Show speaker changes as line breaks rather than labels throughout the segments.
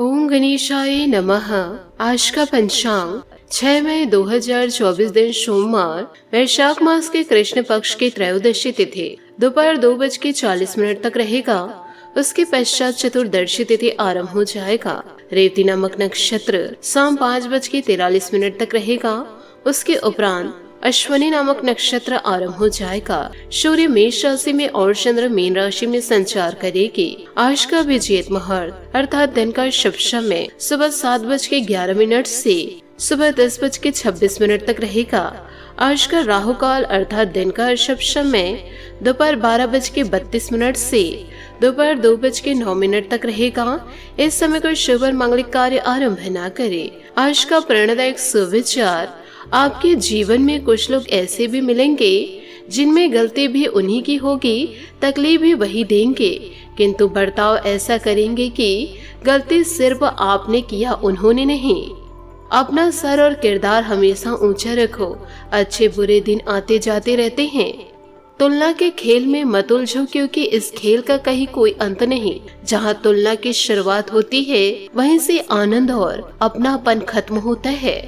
ओम गणेशाय नमः। आज का पंचांग 6 मई 2024 दिन सोमवार, वैशाख मास के कृष्ण पक्ष की त्रयोदशी तिथि दोपहर 2:40 तक रहेगा। उसके पश्चात चतुर्दशी तिथि आरंभ हो जाएगा। रेवती नामक नक्षत्र शाम 5:43 तक रहेगा। उसके उपरांत अश्विनी नामक नक्षत्र आरंभ हो जाएगा। सूर्य मेष राशि में और चंद्र मीन राशि में संचार करेगी। आज का अभिजीत मुहूर्त अर्थात दिन का शुभ समय सुबह 7:11 से सुबह 10:26 तक रहेगा। आज का राहु काल अर्थात दिन का शुभ समय दोपहर 12:32 से दोपहर 2:09 तक रहेगा। इस समय कोई शुभ और मांगलिक कार्य आरंभ न करे। आज का प्रेरणादायक सुविचार, आपके जीवन में कुछ लोग ऐसे भी मिलेंगे जिनमें गलती भी उन्हीं की होगी, तकलीफ भी वही देंगे, किंतु बर्ताव ऐसा करेंगे कि गलती सिर्फ आपने किया, उन्होंने नहीं। अपना सर और किरदार हमेशा ऊंचा रखो। अच्छे बुरे दिन आते जाते रहते हैं। तुलना के खेल में मत उलझो, क्योंकि इस खेल का कहीं कोई अंत नहीं। जहाँ तुलना की शुरुआत होती है वहीं से आनंद और अपनापन खत्म होता है।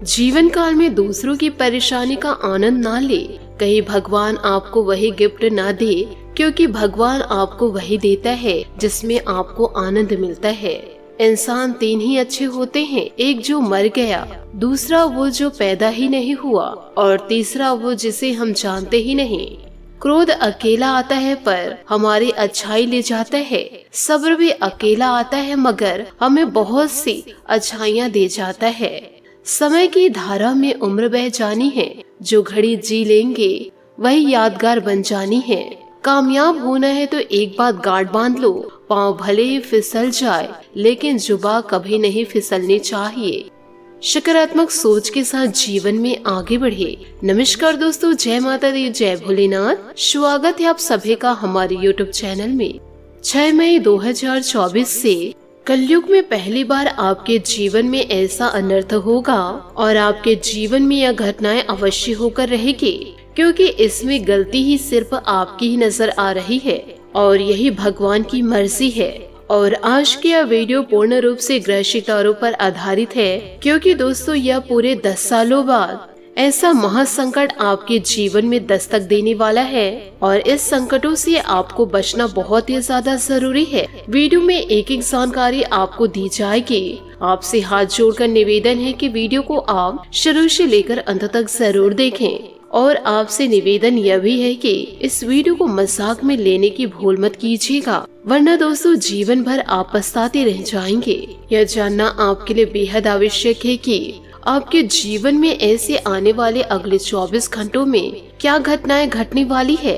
जीवन काल में दूसरों की परेशानी का आनंद ना ले। कहीं भगवान आपको वही गिफ्ट ना दे, क्योंकि भगवान आपको वही देता है जिसमें आपको आनंद मिलता है। इंसान 3 ही अच्छे होते हैं, एक जो मर गया, दूसरा वो जो पैदा ही नहीं हुआ, और तीसरा वो जिसे हम जानते ही नहीं। क्रोध अकेला आता है पर हमारी अच्छाई ले जाता है। सब्र भी अकेला आता है मगर हमें बहुत सी अच्छाइयाँ दे जाता है। समय की धारा में उम्र बह जानी है। जो घड़ी जी लेंगे वही यादगार बन जानी है। कामयाब होना है तो एक बात गांठ बांध लो, पाँव भले ही फिसल जाए लेकिन जुबान कभी नहीं फिसलनी चाहिए। सकारात्मक सोच के साथ जीवन में आगे बढ़े। नमस्कार दोस्तों, जय माता दी, जय भोलेनाथ। स्वागत है आप सभी का हमारे YouTube चैनल में। 6 मई 2024 से कलयुग में पहली बार आपके जीवन में ऐसा अनर्थ होगा और आपके जीवन में यह घटनाएं अवश्य होकर रहेगी, क्योंकि इसमें गलती ही सिर्फ आपकी ही नजर आ रही है और यही भगवान की मर्जी है। और आज की यह वीडियो पूर्ण रूप से ग्रह सितारों पर आधारित है, क्योंकि दोस्तों यह पूरे 10 सालों बाद ऐसा महासंकट आपके जीवन में दस्तक देने वाला है और इस संकटों से आपको बचना बहुत ही ज्यादा जरूरी है। वीडियो में एक जानकारी आपको दी जाएगी। आपसे हाथ जोड़कर निवेदन है कि वीडियो को आप शुरू से लेकर अंत तक जरूर देखें, और आपसे निवेदन यह भी है कि इस वीडियो को मजाक में लेने की भूल मत कीजिएगा, वरना दोस्तों जीवन भर आप पछताते रह जाएंगे। यह जानना आपके लिए बेहद आवश्यक है कि आपके जीवन में ऐसे आने वाले अगले 24 घंटों में क्या घटनाएं घटने वाली है।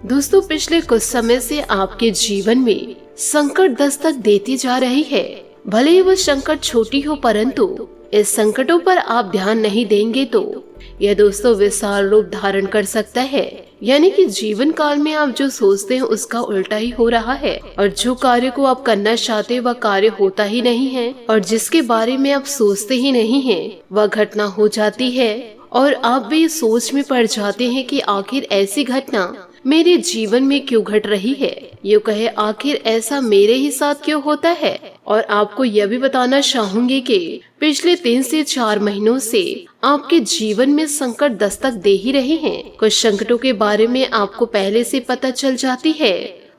दोस्तों पिछले कुछ समय से आपके जीवन में संकट दस्तक देती जा रही है। भले ही वो संकट छोटी हो, परंतु इस संकटों पर आप ध्यान नहीं देंगे तो यह दोस्तों विशाल रूप धारण कर सकता है। यानी कि जीवन काल में आप जो सोचते हैं उसका उल्टा ही हो रहा है, और जो कार्य को आप करना चाहते हैं वह कार्य होता ही नहीं है, और जिसके बारे में आप सोचते ही नहीं हैं वह घटना हो जाती है। और आप भी सोच में पड़ जाते हैं कि आखिर ऐसी घटना मेरे जीवन में क्यों घट रही है, ये कहे आखिर ऐसा मेरे ही साथ क्यों होता है। और आपको यह भी बताना चाहूंगी कि पिछले 3 से 4 महीनों से आपके जीवन में संकट दस्तक दे ही रहे हैं। कुछ संकटों के बारे में आपको पहले से पता चल जाती है,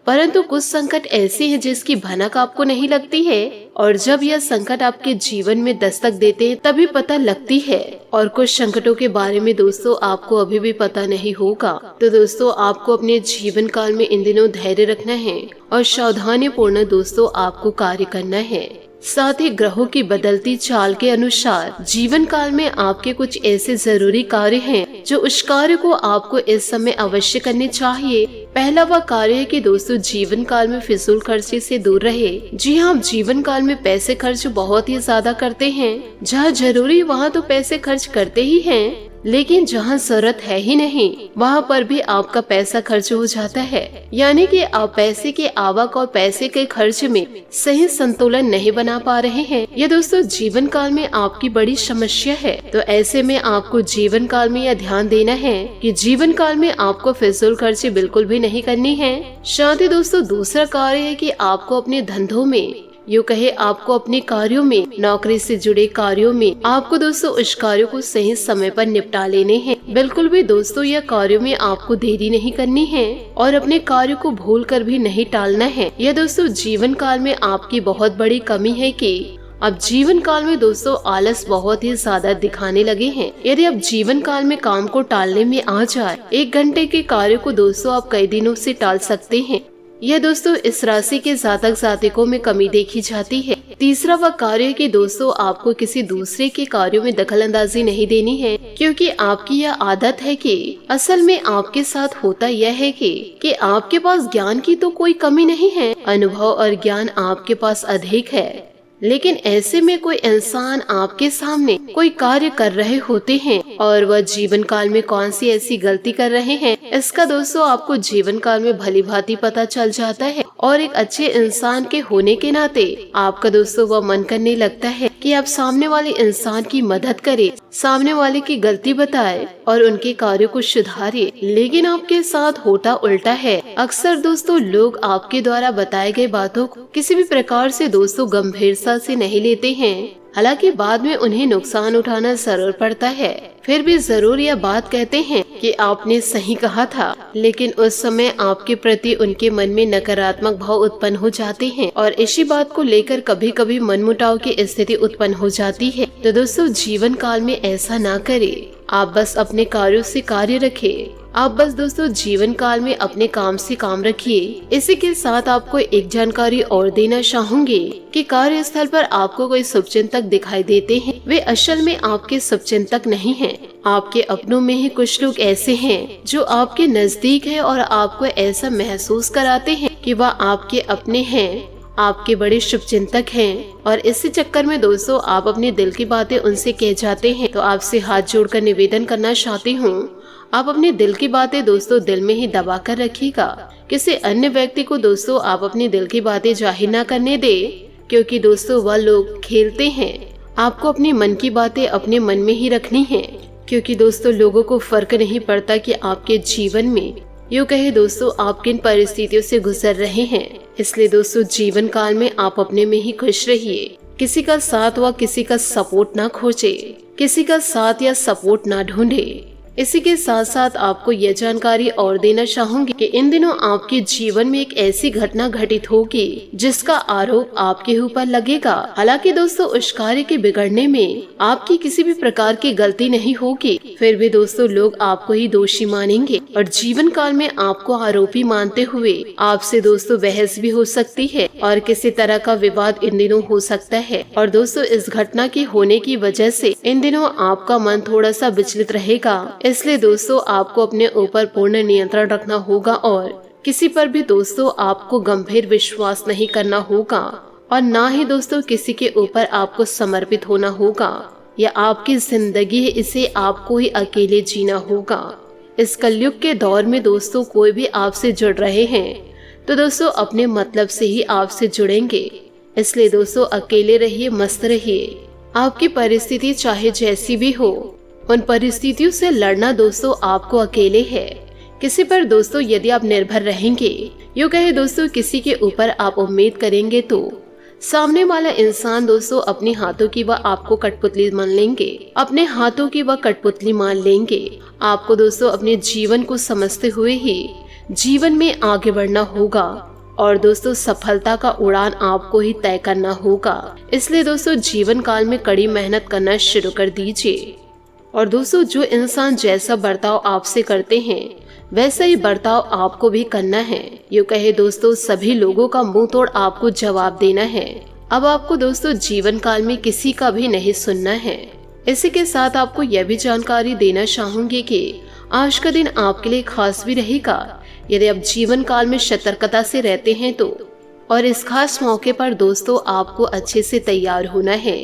परंतु कुछ संकट ऐसे हैं जिसकी भनक आपको नहीं लगती है, और जब यह संकट आपके जीवन में दस्तक देते हैं तभी पता लगती है। और कुछ संकटों के बारे में दोस्तों आपको अभी भी पता नहीं होगा। तो दोस्तों आपको अपने जीवन काल में इन दिनों धैर्य रखना है और सावधानी पूर्ण दोस्तों आपको कार्य करना है। साथ ही ग्रहों की बदलती चाल के अनुसार जीवन काल में आपके कुछ ऐसे जरूरी कार्य हैं जो उस कार्य को आपको इस समय अवश्य करने चाहिए। पहला वह कार्य है कि दोस्तों जीवन काल में फिजूल खर्ची से दूर रहे। जी हाँ, जीवन काल में पैसे खर्च बहुत ही ज्यादा करते हैं। जहाँ जरूरी वहाँ तो पैसे खर्च करते ही हैं, लेकिन जहाँ जरूरत है ही नहीं वहाँ पर भी आपका पैसा खर्च हो जाता है। यानी कि आप पैसे के आवक और पैसे के खर्च में सही संतुलन नहीं बना पा रहे हैं। ये दोस्तों जीवन काल में आपकी बड़ी समस्या है। तो ऐसे में आपको जीवन काल में यह ध्यान देना है कि जीवन काल में आपको फिजूल खर्ची बिल्कुल भी नहीं करनी है। साथ ही दोस्तों दूसरा कार्य है कि आपको अपने धंधों में यूँ कहे आपको अपने कार्यों में, नौकरी से जुड़े कार्यों में आपको दोस्तों उस कार्यों को सही समय पर निपटा लेने हैं। बिल्कुल भी दोस्तों यह कार्यों में आपको देरी नहीं करनी है और अपने कार्यों को भूल कर भी नहीं टालना है। यह दोस्तों जीवन काल में आपकी बहुत बड़ी कमी है कि अब जीवन काल में दोस्तों आलस बहुत ही ज्यादा दिखाने लगे हैं। यदि आप जीवन काल में काम को टालने में आ जाए, 1 घंटे के कार्य को दोस्तों आप कई दिनों से टाल सकते हैं। यह दोस्तों इस राशि के जातक जातिकों में कमी देखी जाती है। तीसरा वह कार्य है कि दोस्तों आपको किसी दूसरे के कार्यों में दखल अंदाजी नहीं देनी है, क्योंकि आपकी यह आदत है कि असल में आपके साथ होता यह है कि आपके पास ज्ञान की तो कोई कमी नहीं है, अनुभव और ज्ञान आपके पास अधिक है, लेकिन ऐसे में कोई इंसान आपके सामने कोई कार्य कर रहे होते हैं और वह जीवन काल में कौन सी ऐसी गलती कर रहे हैं, इसका दोस्तों आपको जीवन काल में भली भांति पता चल जाता है। और एक अच्छे इंसान के होने के नाते आपका दोस्तों वह मन करने लगता है कि आप सामने वाले इंसान की मदद करें, सामने वाले की गलती बताए और उनके कार्यों को सुधारे। लेकिन आपके साथ होता उल्टा है। अक्सर दोस्तों लोग आपके द्वारा बताए गए बातों को किसी भी प्रकार से दोस्तों गंभीरता से नहीं लेते हैं। हालांकि बाद में उन्हें नुकसान उठाना जरूर पड़ता है, फिर भी जरूर यह बात कहते हैं कि आपने सही कहा था। लेकिन उस समय आपके प्रति उनके मन में नकारात्मक भाव उत्पन्न हो जाते हैं और इसी बात को लेकर कभी कभी मनमुटाव की स्थिति उत्पन्न हो जाती है। तो दोस्तों जीवन काल में ऐसा ना करें। आप बस अपने कार्यों से कार्य रखें। आप बस दोस्तों जीवन काल में अपने काम से काम रखिए। इसी के साथ आपको एक जानकारी और देना चाहूंगी कि कार्यस्थल पर आपको कोई शुभचिंतक दिखाई देते हैं, वे असल में आपके शुभचिंतक नहीं हैं। आपके अपनों में ही कुछ लोग ऐसे हैं जो आपके नजदीक है और आपको ऐसा महसूस कराते हैं कि वह आपके अपने हैं, आपके बड़े शुभचिंतक हैं। और इसी चक्कर में दोस्तों आप अपने दिल की बातें उनसे कह जाते हैं। तो आपसे हाथ जोड़कर निवेदन करना चाहती हूँ, आप अपने दिल की बातें दोस्तों दिल में ही दबा कर रखिएगा। किसी अन्य व्यक्ति को दोस्तों आप अपनी दिल की बातें जाहिर न करने दे, क्योंकि दोस्तों वह लोग खेलते हैं। आपको अपने मन की बातें अपने मन में ही रखनी है, क्योंकि दोस्तों लोगों को फर्क नहीं पड़ता कि आपके जीवन में यूँ कहे दोस्तों आप किन परिस्थितियों से गुजर रहे हैं। इसलिए दोस्तों जीवन काल में आप अपने में ही खुश रहिए। किसी का साथ व किसी का सपोर्ट ना खोजे, किसी का साथ या सपोर्ट ना ढूंढे। इसी के साथ साथ आपको यह जानकारी और देना चाहूंगी कि इन दिनों आपके जीवन में एक ऐसी घटना घटित होगी जिसका आरोप आपके ऊपर लगेगा। हालांकि दोस्तों उस कार्य के बिगड़ने में आपकी किसी भी प्रकार की गलती नहीं होगी, फिर भी दोस्तों लोग आपको ही दोषी मानेंगे और जीवन काल में आपको आरोपी मानते हुए आपसे दोस्तों बहस भी हो सकती है और किसी तरह का विवाद इन दिनों हो सकता है। और दोस्तों इस घटना के होने की वजह से इन दिनों आपका मन थोड़ा सा विचलित रहेगा। इसलिए दोस्तों आपको अपने ऊपर पूर्ण नियंत्रण रखना होगा और किसी पर भी दोस्तों आपको गंभीर विश्वास नहीं करना होगा और ना ही दोस्तों किसी के ऊपर आपको समर्पित होना होगा। यह आपकी जिंदगी है, इसे आपको ही अकेले जीना होगा। इस कलयुग के दौर में दोस्तों कोई भी आपसे जुड़ रहे हैं तो दोस्तों अपने मतलब से ही आपसे जुड़ेंगे। इसलिए दोस्तों अकेले रहिए, मस्त रहिए। आपकी परिस्थिति चाहे जैसी भी हो, उन परिस्थितियों से लड़ना दोस्तों आपको अकेले है। किसी पर दोस्तों यदि आप निर्भर रहेंगे, यूँ कहे दोस्तों किसी के ऊपर आप उम्मीद करेंगे तो सामने वाला इंसान दोस्तों अपने हाथों की वह आपको कठपुतली मान लेंगे, अपने हाथों की वह कठपुतली मान लेंगे। आपको दोस्तों अपने जीवन को समझते हुए ही जीवन में आगे बढ़ना होगा और दोस्तों सफलता का उड़ान आपको ही तय करना होगा। इसलिए दोस्तों जीवन काल में कड़ी मेहनत करना शुरू कर दीजिए। और दोस्तों जो इंसान जैसा बर्ताव आपसे करते हैं वैसा ही बर्ताव आपको भी करना है। यूँ कहे दोस्तों सभी लोगों का मुंह तोड़ आपको जवाब देना है। अब आपको दोस्तों जीवन काल में किसी का भी नहीं सुनना है। इसी के साथ आपको यह भी जानकारी देना चाहूंगी कि आज का दिन आपके लिए खास भी रहेगा यदि आप जीवन काल में सतर्कता से रहते हैं तो। और इस खास मौके पर दोस्तों आपको अच्छे से तैयार होना है,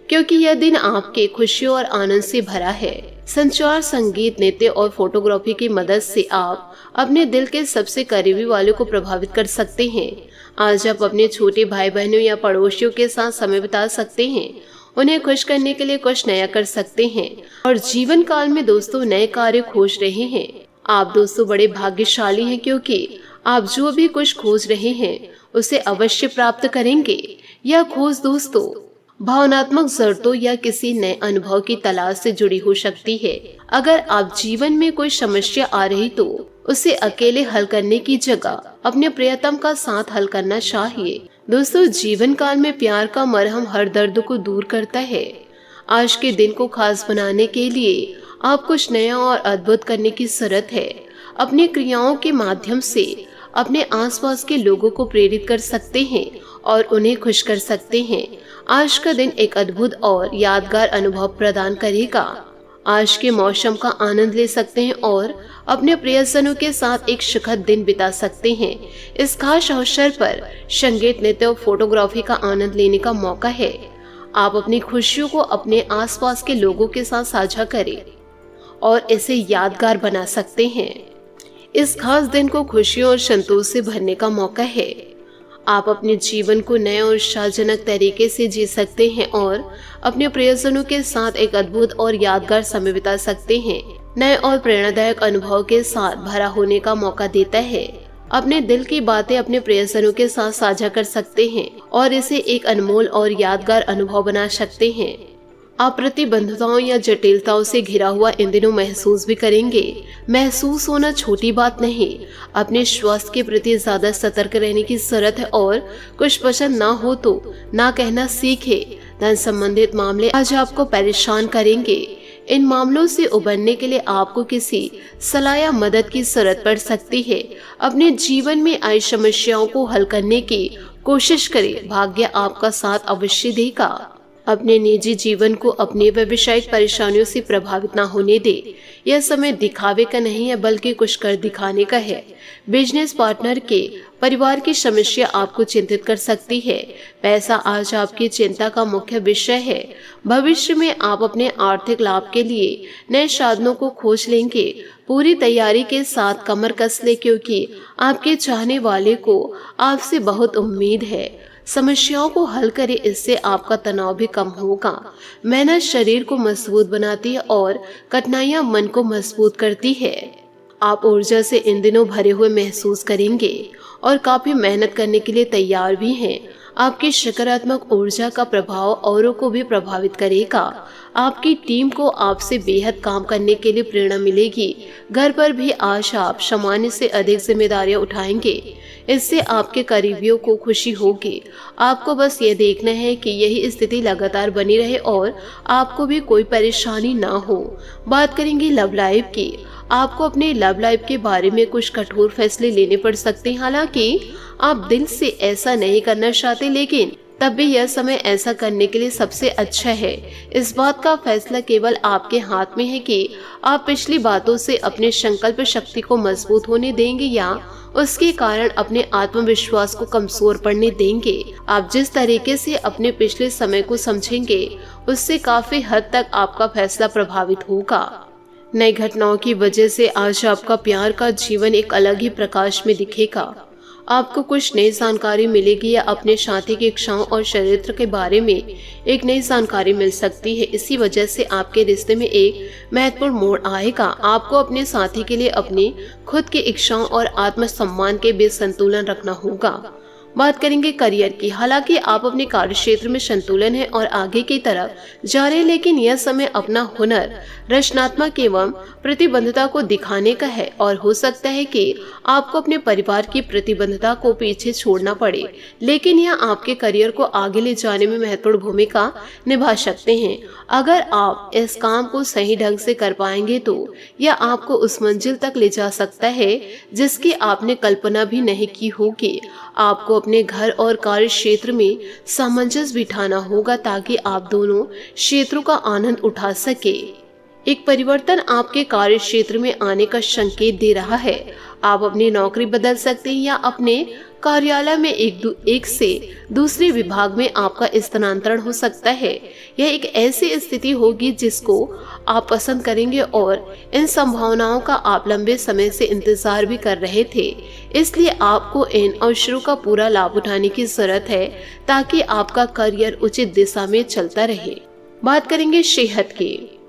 क्योंकि यह दिन आपके खुशियों और आनंद से भरा है। संचार, संगीत, नृत्य और फोटोग्राफी की मदद से आप अपने दिल के सबसे करीबी वालों को प्रभावित कर सकते हैं। आज आप अपने छोटे भाई बहनों या पड़ोसियों के साथ समय बिता सकते हैं, उन्हें खुश करने के लिए कुछ नया कर सकते हैं और जीवन काल में दोस्तों नए कार्य खोज रहे हैं। आप दोस्तों बड़े भाग्यशाली हैं, क्योंकि आप जो भी कुछ खोज रहे हैं उसे अवश्य प्राप्त करेंगे, या खोज दोस्तों, भावनात्मक जरूरतों या किसी नए अनुभव की तलाश से जुड़ी हो सकती है। अगर आप जीवन में कोई समस्या आ रही तो उसे अकेले हल करने की जगह अपने प्रियतम का साथ हल करना चाहिए। दोस्तों, जीवन काल में प्यार का मरहम हर दर्द को दूर करता है। आज के दिन को खास बनाने के लिए आप कुछ नया और अद्भुत करने की जरूरत है। अपनी क्रियाओं के माध्यम से अपने आसपास के लोगों को प्रेरित कर सकते हैं और उन्हें खुश कर सकते हैं। आज का दिन एक अद्भुत और यादगार अनुभव प्रदान करेगा। आज के मौसम का आनंद ले सकते हैं और अपने प्रियजनों के साथ एक सुखद दिन बिता सकते हैं। इस खास अवसर पर संगीत, नृत्य और फोटोग्राफी का आनंद लेने का मौका है। आप अपनी खुशियों को अपने आसपास के लोगों के साथ साझा करें और इसे यादगार बना सकते हैं। इस खास दिन को खुशियों और संतोष से भरने का मौका है। आप अपने जीवन को नए और उत्साहजनक तरीके से जी सकते हैं और अपने प्रियजनों के साथ एक अद्भुत और यादगार समय बिता सकते हैं। नए और प्रेरणादायक अनुभव के साथ भरा होने का मौका देता है। अपने दिल की बातें अपने प्रियजनों के साथ साझा कर सकते हैं और इसे एक अनमोल और यादगार अनुभव बना सकते हैं। आप प्रतिबंधताओं या जटिलताओं से घिरा हुआ इन दिनों महसूस भी करेंगे। महसूस होना छोटी बात नहीं। अपने स्वास्थ्य के प्रति ज्यादा सतर्क रहने की जरूरत है और कुछ पसंद ना हो तो ना कहना सीखे। धन संबंधित मामले आज आपको परेशान करेंगे। इन मामलों से उबरने के लिए आपको किसी सलाह या मदद की जरूरत पड़ सकती है। अपने जीवन में आई समस्याओं को हल करने की कोशिश करें। भाग्य आपका साथ अवश्य देगा। अपने निजी जीवन को अपने व्यावसायिक परेशानियों से प्रभावित न होने दे। यह समय दिखावे का नहीं है बल्कि कुछ कर दिखाने का है। बिजनेस पार्टनर के परिवार की समस्या आपको चिंतित कर सकती है। पैसा आज आपकी चिंता का मुख्य विषय है। भविष्य में आप अपने आर्थिक लाभ के लिए नए साधनों को खोज लेंगे। पूरी तैयारी के साथ कमर कस ले क्योंकि आपके चाहने वाले को आपसे बहुत उम्मीद है। समस्याओं को हल करें, इससे आपका तनाव भी कम होगा। मेहनत शरीर को मजबूत बनाती है और कठिनाइयां मन को मजबूत करती है। आप ऊर्जा से इन दिनों भरे हुए महसूस करेंगे और काफी मेहनत करने के लिए तैयार भी हैं। आपकी सकारात्मक ऊर्जा का प्रभाव औरों को भी प्रभावित करेगा। आपकी टीम को आपसे बेहद काम करने के लिए प्रेरणा मिलेगी। घर पर भी आज आप सामान्य से अधिक जिम्मेदारियां उठाएंगे। इससे आपके करीबियों को खुशी होगी। आपको बस ये देखना है कि यही स्थिति लगातार बनी रहे और आपको भी कोई परेशानी ना हो। बात करेंगे लव लाइफ की। आपको अपने लव लाइफ के बारे में कुछ कठोर फैसले लेने पड़ सकते हैं। हालांकि आप दिल से ऐसा नहीं करना चाहते, लेकिन तब भी यह समय ऐसा करने के लिए सबसे अच्छा है। इस बात का फैसला केवल आपके हाथ में है कि आप पिछली बातों से अपने संकल्प शक्ति को मजबूत होने देंगे या उसके कारण अपने आत्मविश्वास को कमजोर पड़ने देंगे। आप जिस तरीके से अपने पिछले समय को समझेंगे उससे काफी हद तक आपका फैसला प्रभावित होगा। नई घटनाओं की वजह से आज आपका प्यार का जीवन एक अलग ही प्रकाश में दिखेगा। आपको कुछ नई जानकारी मिलेगी या अपने साथी की इच्छाओं और चरित्र के बारे में एक नई जानकारी मिल सकती है। इसी वजह से आपके रिश्ते में एक महत्वपूर्ण मोड़ आएगा। आपको अपने साथी के लिए अपनी खुद की इच्छाओं और आत्मसम्मान के बीच संतुलन रखना होगा। बात करेंगे करियर की। हालांकि आप अपने कार्य क्षेत्र में संतुलन है और आगे की तरफ जा रहे हैं, लेकिन यह समय अपना हुनर, रचनात्मक एवं प्रतिबद्धता को दिखाने का है और हो सकता है कि आपको अपने परिवार की प्रतिबद्धता को पीछे छोड़ना पड़े, लेकिन यह आपके करियर को आगे ले जाने में महत्वपूर्ण भूमिका निभा सकते हैं। अगर आप इस काम को सही ढंग से कर पाएंगे तो यह आपको उस मंजिल तक ले जा सकता है जिसकी आपने कल्पना भी नहीं की होगी। आपको अपने घर और कार्य क्षेत्र में सामंजस्य बिठाना होगा ताकि आप दोनों क्षेत्रों का आनंद उठा सके। एक परिवर्तन आपके कार्य क्षेत्र में आने का संकेत दे रहा है। आप अपनी नौकरी बदल सकते हैं या अपने कार्यालय में एक से दूसरे विभाग में आपका स्थानांतरण हो सकता है। यह एक ऐसी स्थिति होगी जिसको आप पसंद करेंगे और इन संभावनाओं का आप लंबे समय से इंतजार भी कर रहे थे। इसलिए आपको इन अवसरों का पूरा लाभ उठाने की जरूरत है ताकि आपका करियर उचित दिशा में चलता रहे। बात करेंगे सेहत की।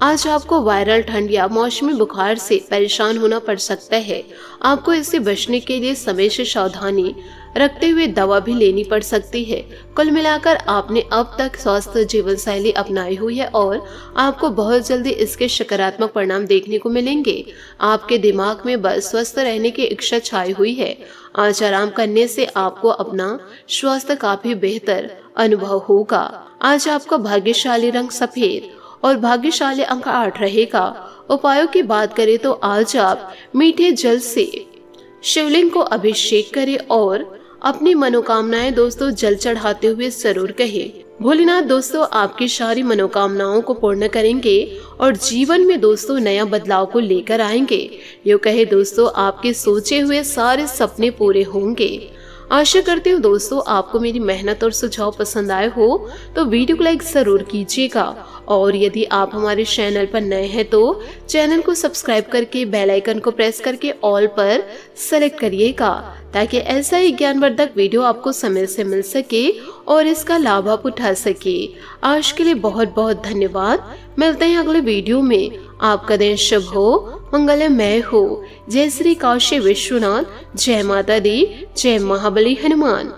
आज आपको वायरल ठंड या मौसमी बुखार से परेशान होना पड़ सकता है। आपको इससे बचने के लिए समय से सावधानी रखते हुए दवा भी लेनी पड़ सकती है। कुल मिलाकर आपने अब तक स्वस्थ जीवन शैली अपनाई हुई है और आपको बहुत जल्दी इसके सकारात्मक परिणाम देखने को मिलेंगे। आपके दिमाग में बस स्वस्थ रहने की इच्छा छाई हुई है। आज आराम करने से आपको अपना स्वास्थ्य काफी बेहतर अनुभव होगा। आज आपका भाग्यशाली रंग सफेद और भाग्यशाली अंक 8 रहेगा। उपायों की बात करें तो आज आप मीठे जल से शिवलिंग को अभिषेक करें और अपनी मनोकामनाएं दोस्तों जल चढ़ाते हुए जरूर कहें। भोलेनाथ दोस्तों आपकी सारी मनोकामनाओं को पूर्ण करेंगे और जीवन में दोस्तों नया बदलाव को लेकर आएंगे। यूं कहे दोस्तों आपके सोचे हुए सारे सपने पूरे होंगे। आशा करती हूँ दोस्तों आपको मेरी मेहनत और सुझाव पसंद आए हो तो वीडियो को लाइक जरूर कीजिएगा और यदि आप हमारे चैनल पर नए हैं तो चैनल को सब्सक्राइब करके बेल आइकन को प्रेस करके ऑल पर सेलेक्ट करिएगा ताकि ऐसा ही ज्ञानवर्धक वीडियो आपको समय से मिल सके और इसका लाभ आप उठा सके। आज के लिए बहुत बहुत धन्यवाद। मिलते हैं अगले वीडियो में। आपका दिन शुभ हो, मंगलमय हो। जय श्री काशी विश्वनाथ, जय माता दी, जय महाबली हनुमान।